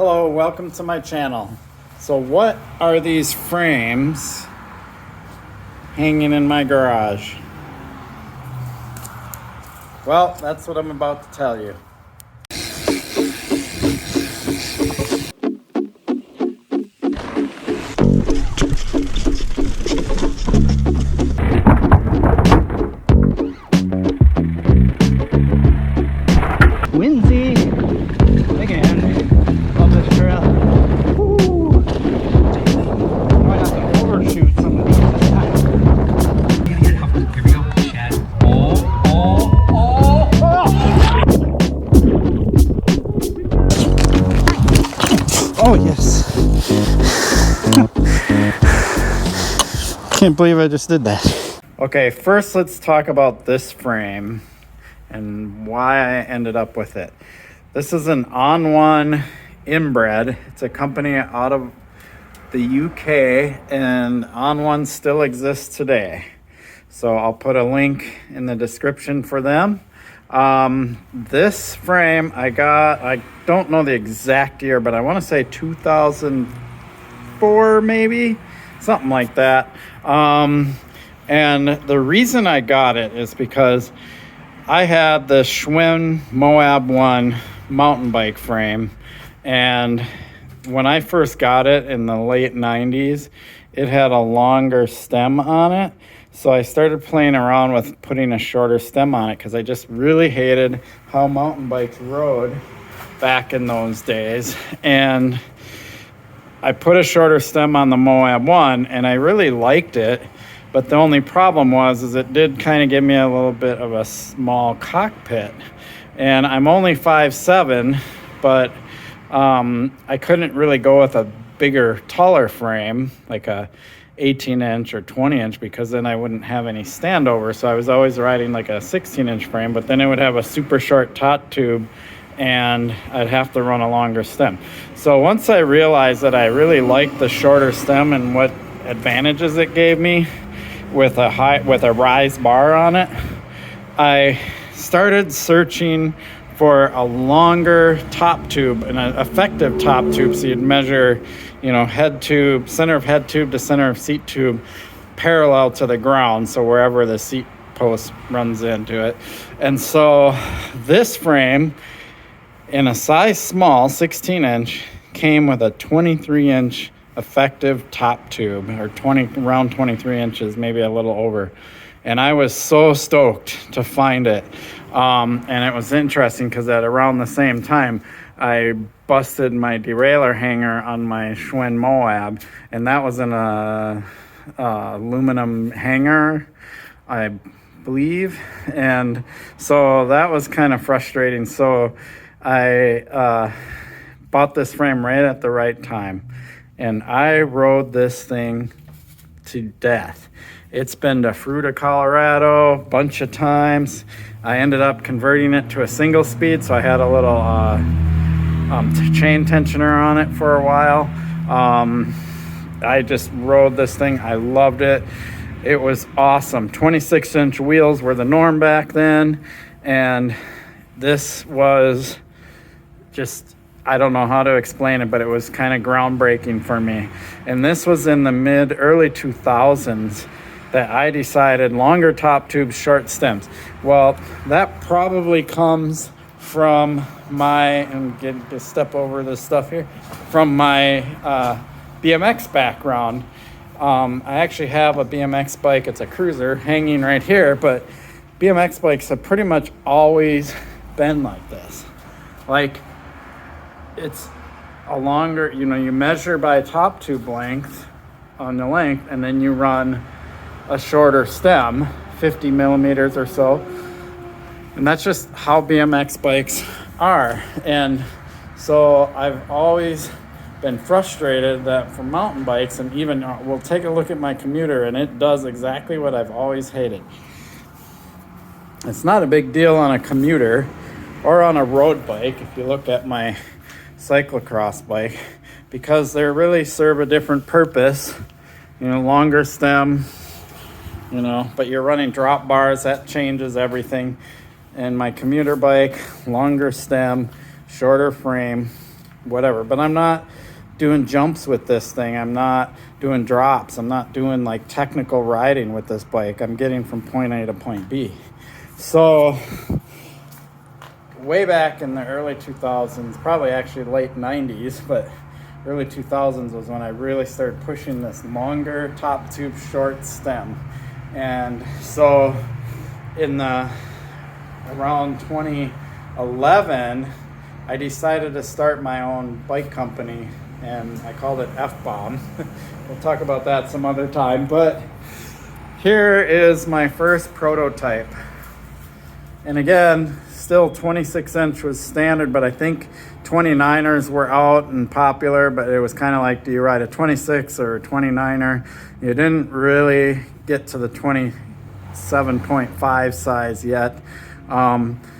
Hello, welcome to my channel. So what are these frames hanging in my garage? Well, that's what I'm about to tell you. Windy again. Love this trail. Woo. Might have to overshoot some of these this time. Here we go, Chad. Oh. Oh yes. Can't believe I just did that. Okay, first let's talk about this frame and why I ended up with it. This is an OnOne inbred. It's a company out of the UK, and OnOne still exists today. So I'll put a link in the description for them. This frame I don't know the exact year, but I want to say 2004 maybe, something like that. And the reason I got it is because I had the Schwinn Moab 1 mountain bike frame, and when I first got it in the late 90s, it had a longer stem on it. So I started playing around with putting a shorter stem on it because I just really hated how mountain bikes rode back in those days. And I put a shorter stem on the Moab 1 and I really liked it. But the only problem is it did kind of give me a little bit of a small cockpit. And I'm only 5'7", but I couldn't really go with a bigger, taller frame, like a 18-inch or 20-inch, because then I wouldn't have any standover. So I was always riding like a 16-inch frame, but then it would have a super short tot tube, and I'd have to run a longer stem. So once I realized that I really liked the shorter stem and what advantages it gave me, with a rise bar on it, I started searching for a longer top tube, an effective top tube, so you'd measure, head tube, center of head tube to center of seat tube, parallel to the ground, so wherever the seat post runs into it. And so this frame, in a size small, 16-inch, came with a 23-inch effective top tube, or around 23 inches, maybe a little over. And I was so stoked to find it. And it was interesting because at around the same time, I busted my derailleur hanger on my Schwinn Moab, and that was in a aluminum hanger, I believe. And so that was kind of frustrating. So I bought this frame right at the right time. And I rode this thing to death. It's been to Fruita, Colorado, a bunch of times. I ended up converting it to a single speed, so I had a little chain tensioner on it for a while. I just rode this thing. I loved it. It was awesome. 26-inch wheels were the norm back then, and this was just, I don't know how to explain it, but it was kind of groundbreaking for me. And this was in the early 2000s that I decided longer top tubes, short stems. Well, that probably comes from step over this stuff here, from my BMX background. I actually have a BMX bike. It's a cruiser hanging right here, but BMX bikes have pretty much always been like this. Like, it's a longer, you measure by top tube length on the length, and then you run a shorter stem, 50 millimeters or so. And that's just how BMX bikes are. And so I've always been frustrated that for mountain bikes, and even we'll take a look at my commuter, and it does exactly what I've always hated. It's not a big deal on a commuter or on a road bike, if you look at my cyclocross bike, because they really serve a different purpose. Longer stem, but you're running drop bars, that changes everything. And my commuter bike, longer stem, shorter frame, whatever. But I'm not doing jumps with this thing. I'm not doing drops. I'm not doing like technical riding with this bike. I'm getting from point A to point B. So way back in the early 2000s, probably actually late 90s, but early 2000s was when I really started pushing this longer top tube short stem. And so in the around 2011, I decided to start my own bike company, and I called it f-bom. We'll talk about that some other time, but here is my first prototype. And again, still 26-inch was standard, but I think 29ers were out and popular, but it was kind of like, do you ride a 26 or a 29er? You didn't really get to the 27.5 size yet.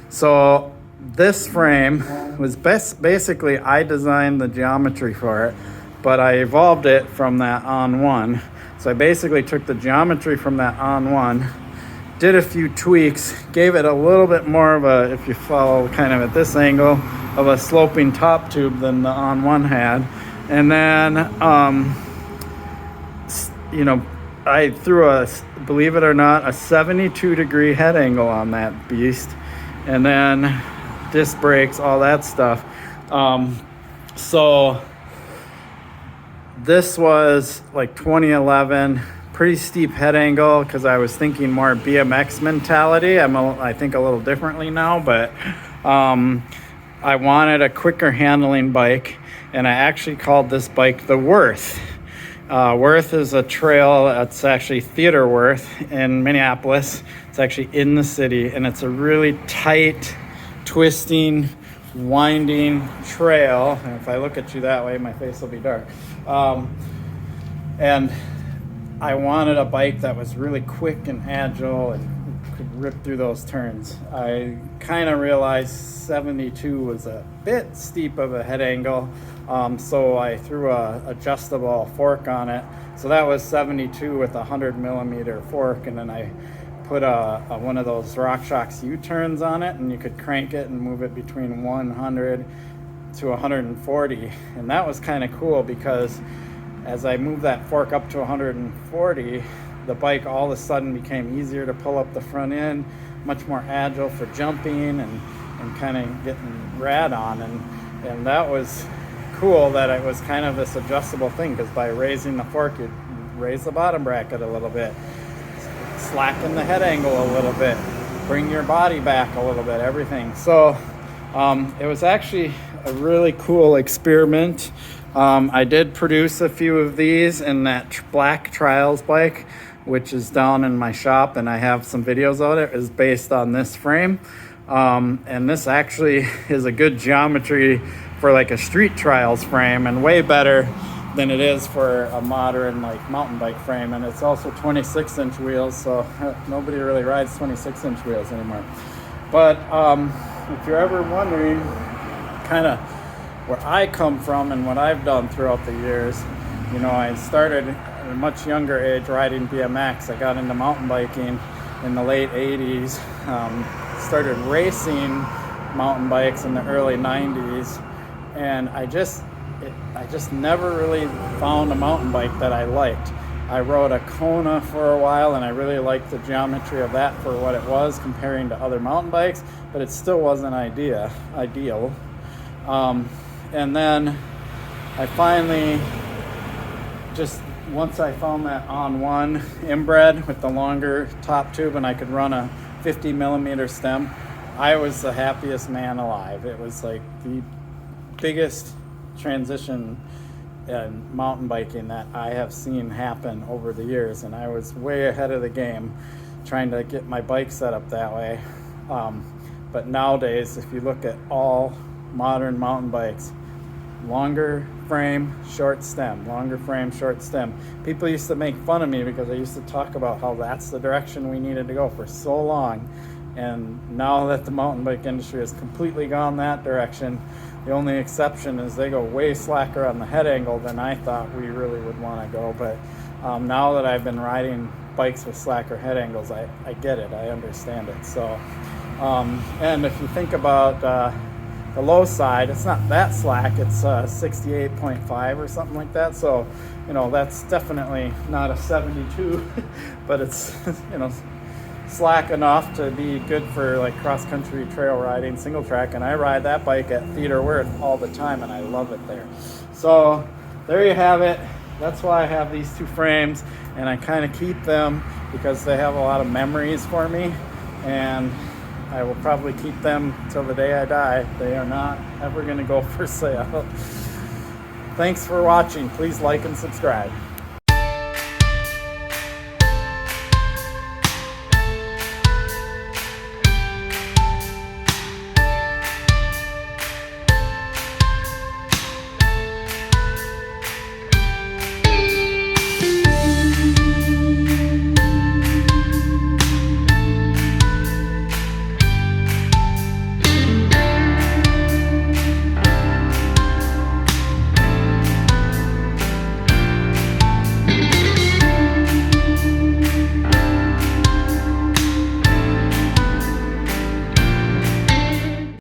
So this frame was basically, I designed the geometry for it, but I evolved it from that OnOne. So I basically took the geometry from that OnOne, did a few tweaks, gave it a little bit more of a, if you follow kind of at this angle, of a sloping top tube than the OnOne had. And then, you know, I threw a, believe it or not, a 72-degree head angle on that beast. And then disc brakes, all that stuff. So this was like 2011, pretty steep head angle because I was thinking more BMX mentality. I think a little differently now, but I wanted a quicker handling bike, and I actually called this bike the Worth. Worth is a trail that's actually Theater Worth in Minneapolis. It's actually in the city, and it's a really tight, twisting, winding trail. And if I look at you that way, my face will be dark. And I wanted a bike that was really quick and agile and could rip through those turns. I kind of realized 72 was a bit steep of a head angle, so I threw a adjustable fork on it. So that was 72 with a 100mm fork, and then I put one of those RockShox U-turns on it, and you could crank it and move it between 100 to 140. And that was kind of cool because as I moved that fork up to 140, the bike all of a sudden became easier to pull up the front end, much more agile for jumping and kind of getting rad on. And that was cool that it was kind of this adjustable thing, because by raising the fork, you raise the bottom bracket a little bit, slacken the head angle a little bit, bring your body back a little bit, everything. So it was actually a really cool experiment. I did produce a few of these in that black Trials bike, which is down in my shop, and I have some videos of it. It's based on this frame. And this actually is a good geometry for like a street trials frame, and way better than it is for a modern like mountain bike frame. And it's also 26-inch wheels, so nobody really rides 26-inch wheels anymore. But if you're ever wondering kind of where I come from and what I've done throughout the years, you know, I started at a much younger age riding BMX. I got into mountain biking in the late 80s, started racing mountain bikes in the early 90s, and I just never really found a mountain bike that I liked. I rode a Kona for a while, and I really liked the geometry of that for what it was comparing to other mountain bikes, but it still wasn't ideal. And then I finally, just once I found that OnOne inbred with the longer top tube and I could run a 50mm stem, I was the happiest man alive. It was like the biggest transition in mountain biking that I have seen happen over the years, and I was way ahead of the game trying to get my bike set up that way. But nowadays, if you look at all modern mountain bikes, longer frame, short stem, longer frame, short stem. People used to make fun of me because I used to talk about how that's the direction we needed to go for so long. And now that the mountain bike industry has completely gone that direction, the only exception is they go way slacker on the head angle than I thought we really would want to go. But now that I've been riding bikes with slacker head angles, I get it, I understand it. So, and if you think about the low side. It's not that slack. It's 68.5 or something like that. So, you know, that's definitely not a 72, but it's, you know, slack enough to be good for like cross-country trail riding, single track. And I ride that bike at Theater Worth all the time, and I love it there. So there you have it. That's why I have these two frames, and I kind of keep them because they have a lot of memories for me, and I will probably keep them till the day I die. They are not ever going to go for sale. Thanks for watching. Please like and subscribe.